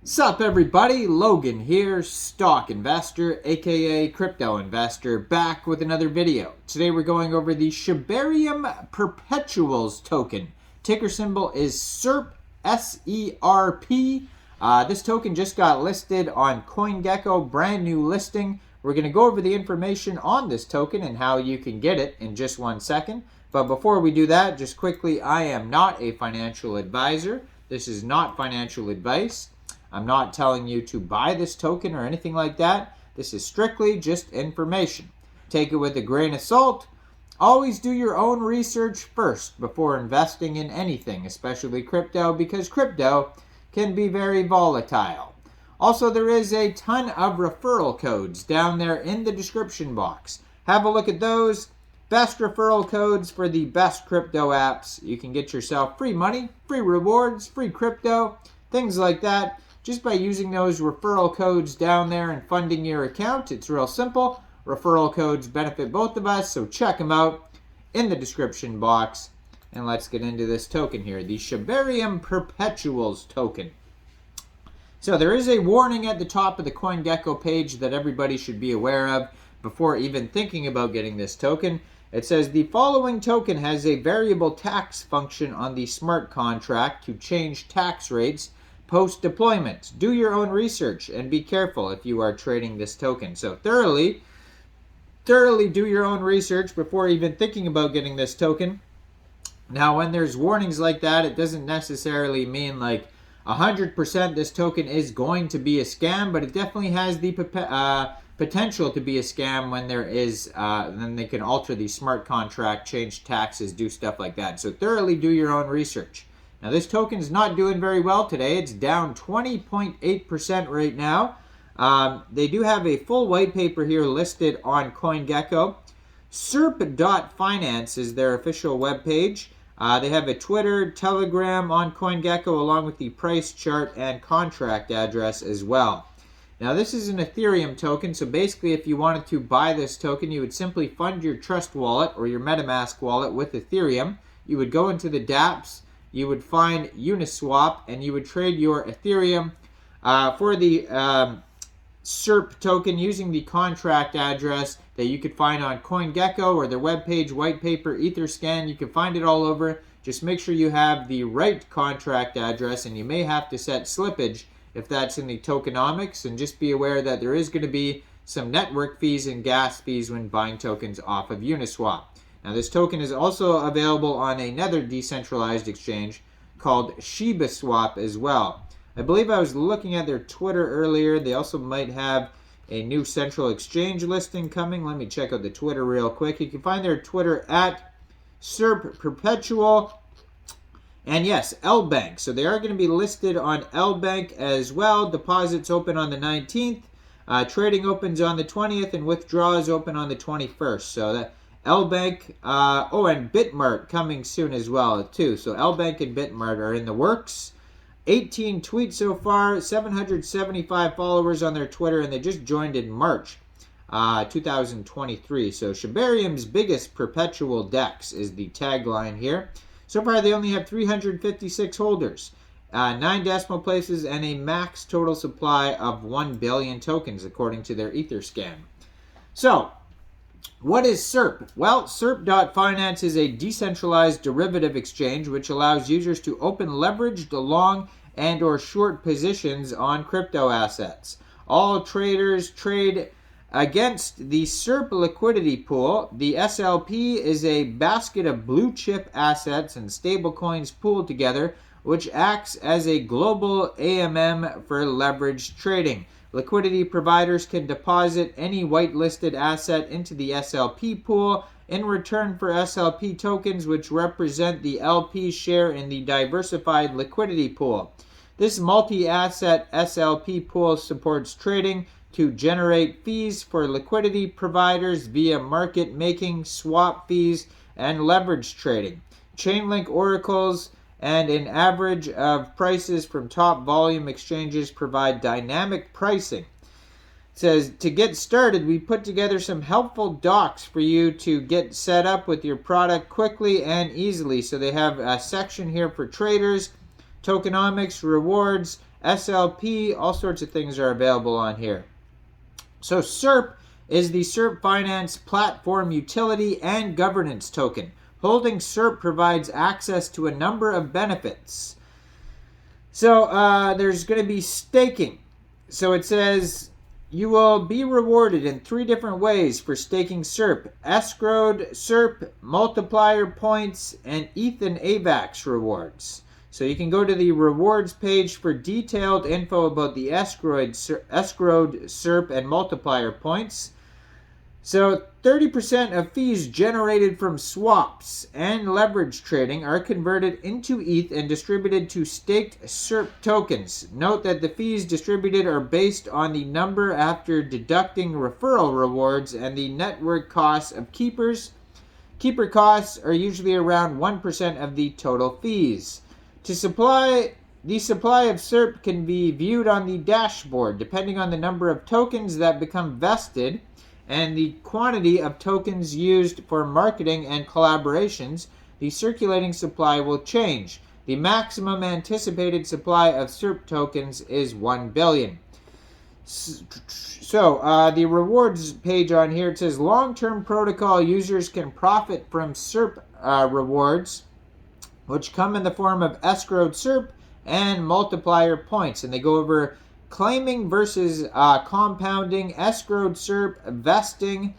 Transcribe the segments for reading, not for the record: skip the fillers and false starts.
Sup everybody, Logan here, stock investor, aka crypto investor, back with another video. Today we're going over the Shibarium Perpetuals token. Ticker symbol is Serp, S-E-R-P. This token just got listed on CoinGecko, brand new listing. We're going to go over the information on this token and how you can get it in just 1 second. But before we do that, just quickly, I am not a financial advisor. This is not financial advice. I'm not telling you to buy this token or anything like that. This is strictly just information. Take it with a grain of salt. Always do your own research first before investing in anything, especially crypto, because crypto can be very volatile. Also, there is a ton of referral codes down there in the description box. Have a look at those. Best referral codes for the best crypto apps. You can get yourself free money, free rewards, free crypto, things like that. Just by using those referral codes down there and funding your account. It's real simple. Referral codes benefit both of us, so check them out in the description box. And let's get into this token here, the Shibarium Perpetuals token. So there is a warning at the top of the CoinGecko page that everybody should be aware of before even thinking about getting this token. It says the following token has a variable tax function on the smart contract to change tax rates post-deployment. Do your own research and be careful if you are trading this token. So thoroughly do your own research before even thinking about getting this token. Now, when there's warnings like that, it doesn't necessarily mean like 100% this token is going to be a scam, but it definitely has the potential to be a scam when there is, then they can alter the smart contract, change taxes, do stuff like that. So thoroughly do your own research. Now, this token is not doing very well today. It's down 20.8% right now. They do have a full white paper here listed on CoinGecko. Serp.finance is their official webpage. They have a Twitter, Telegram on CoinGecko, along with the price chart and contract address as well. Now, this is an Ethereum token, so basically if you wanted to buy this token, you would simply fund your Trust wallet or your MetaMask wallet with Ethereum. You would go into the dApps. You would find Uniswap, and you would trade your Ethereum for the Serp token using the contract address that you could find on CoinGecko or their webpage, white paper, Etherscan. You can find it all over. Just make sure you have the right contract address, and you may have to set slippage if that's in the Tokenomics. And just be aware that there is going to be some network fees and gas fees when buying tokens off of Uniswap. Now, this token is also available on another decentralized exchange called Shiba Swap as well. I believe I was looking at their Twitter earlier. They also might have a new central exchange listing coming. Let me check out the Twitter real quick. You can find their Twitter at Serp Perpetual. And yes, Lbank. So they are going to be listed on Lbank as well. Deposits open on the 19th. Trading opens on the 20th, and withdrawals open on the 21st. So that Lbank, and Bitmart coming soon as well, too. So Lbank and Bitmart are in the works. 18 tweets so far, 775 followers on their Twitter, and they just joined in March 2023. So Shibarium's biggest perpetual DEX is the tagline here. So far, they only have 356 holders, 9 decimal places, and a max total supply of 1 billion tokens, according to their Etherscan. So, what is Serp? Well, Serp.finance is a decentralized derivative exchange which allows users to open leveraged long and or short positions on crypto assets. All traders trade against the Serp liquidity pool. The SLP is a basket of blue chip assets and stablecoins pooled together, which acts as a global AMM for leveraged trading. Liquidity providers can deposit any whitelisted asset into the SLP pool in return for SLP tokens, which represent the LP share in the diversified liquidity pool. This multi-asset SLP pool supports trading to generate fees for liquidity providers via market making, swap fees, and leverage trading. Chainlink oracles and an average of prices from top volume exchanges provide dynamic pricing. It says, to get started, we put together some helpful docs for you to get set up with your product quickly and easily. So they have a section here for traders, tokenomics, rewards, SLP, all sorts of things are available on here. So Serp is the Serp Finance Platform Utility and Governance Token. Holding Serp provides access to a number of benefits. So there's going to be staking. So it says you will be rewarded in 3 different ways for staking Serp: escrowed Serp, multiplier points, and ETH and AVAX rewards. So you can go to the rewards page for detailed info about the escrowed Serp and multiplier points. So 30% of fees generated from swaps and leverage trading are converted into ETH and distributed to staked Serp tokens. Note that the fees distributed are based on the number after deducting referral rewards and the network costs of keepers. Keeper costs are usually around 1% of the total fees. The supply of Serp can be viewed on the dashboard depending on the number of tokens that become vested and the quantity of tokens used for marketing and collaborations. The circulating supply will change. The maximum anticipated supply of Serp tokens is 1 billion. So the rewards page on here, it says long-term protocol users can profit from Serp rewards, which come in the form of escrowed Serp and multiplier points. And they go over claiming versus compounding, escrowed Serp, vesting.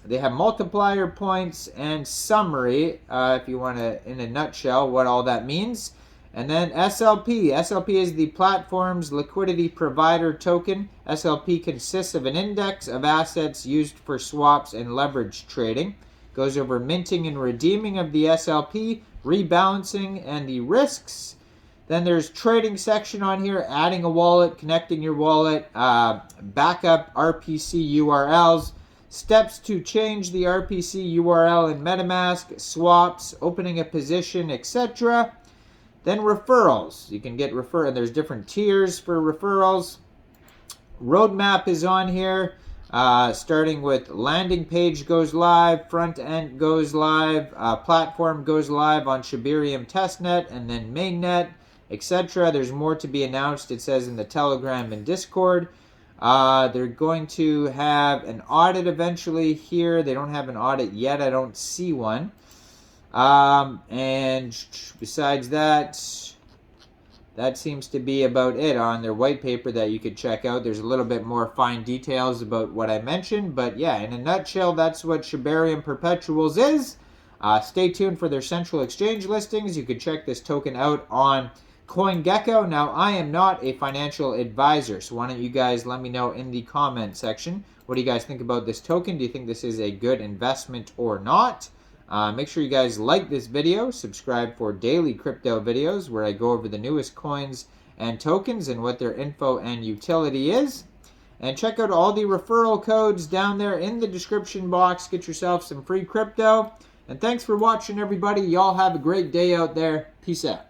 They have multiplier points and summary, if you want to, in a nutshell, what all that means. And then SLP. SLP is the platform's liquidity provider token. SLP consists of an index of assets used for swaps and leverage trading. Goes over minting and redeeming of the SLP, rebalancing, and the risks. Then there's trading section on here, adding a wallet, connecting your wallet, backup RPC URLs, steps to change the RPC URL in MetaMask, swaps, opening a position, etc. Then referrals. You can get and there's different tiers for referrals. Roadmap is on here, starting with landing page goes live, front end goes live, platform goes live on Shibarium testnet, and then mainnet, etc. There's more to be announced, it says in the Telegram and Discord. They're going to have an audit eventually here. They don't have an audit yet. I don't see one. And besides that, that seems to be about it on their white paper that you could check out. There's a little bit more fine details about what I mentioned. But yeah, in a nutshell, that's what Shibarium Perpetuals is. Stay tuned for their central exchange listings. You could check this token out on CoinGecko. Now, I am not a financial advisor, so why don't you guys let me know in the comment section. What do you guys think about this token? Do you think this is a good investment or not? Make sure you guys like this video, subscribe for daily crypto videos where I go over the newest coins and tokens and what their info and utility is. And check out all the referral codes down there in the description box. Get yourself some free crypto. And thanks for watching, everybody. Y'all have a great day out there. Peace out.